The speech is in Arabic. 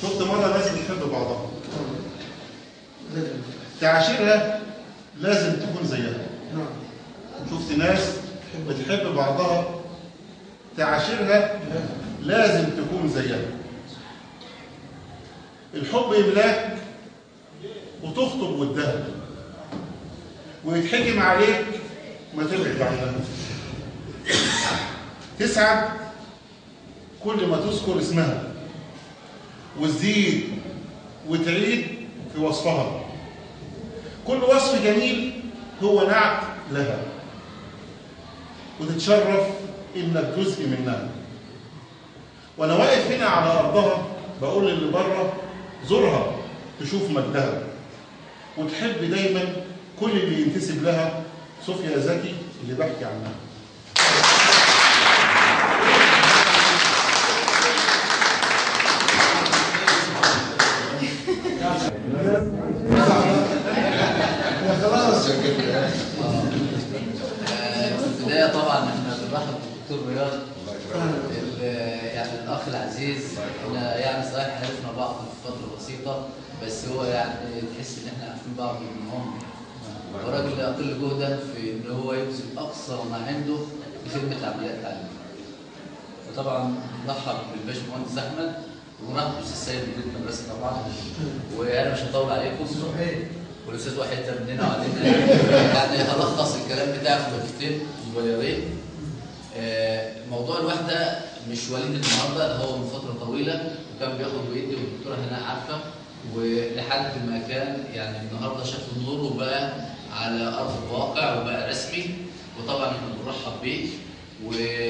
شفت مرة ناس بتحب بعضها، تعاشرها لازم تكون زيها. شفت ناس بتحب بعضها، تعاشرها لازم تكون زيها. الحب يملاك وتخطب ودها، ويتحكم عليك ما تبعد عنها. تسعد كل ما تذكر اسمها، وتزيد وتعيد في وصفها. كل وصف جميل هو نعت لها، وتتشرف انك جزء منها. وانا واقف هنا على ارضها بقول للي بره زورها تشوف مجدها، وتحب دايما كل اللي ينتسب لها. صوفيا زكي اللي بحكي عنها. خلاص. في البدايه طبعا احنا بنرحب بالدكتور رياض، يعني الاخ العزيز. احنا يعني صحيح عرفنا بعض في فتره بسيطه، بس هو يعني تحس ان احنا عارفين بعض من عمر، وراجل اقل جهدا في ان هو يبذل اقصى ما عنده لخدمه العمليات التعليميه. وطبعا نرحب بالباشمهندس احمد، ونرحب بالاستاذ سيد مدير المدرسه طبعا. وانا مش هطول عليكم، والاستاذ وحيد مننا وعلينا يعني هلخص الكلام بتاعي في نقطتين صغيرين. موضوع الوحده مش وليد النهارده، ده هو من فتره طويله وكان بياخد بايدي، والدكتوره هناء عارفه، ولحد ما كان يعني النهارده شاف النور وبقى على ارض الواقع وبقى رسمي. وطبعا احنا بنرحب بيه.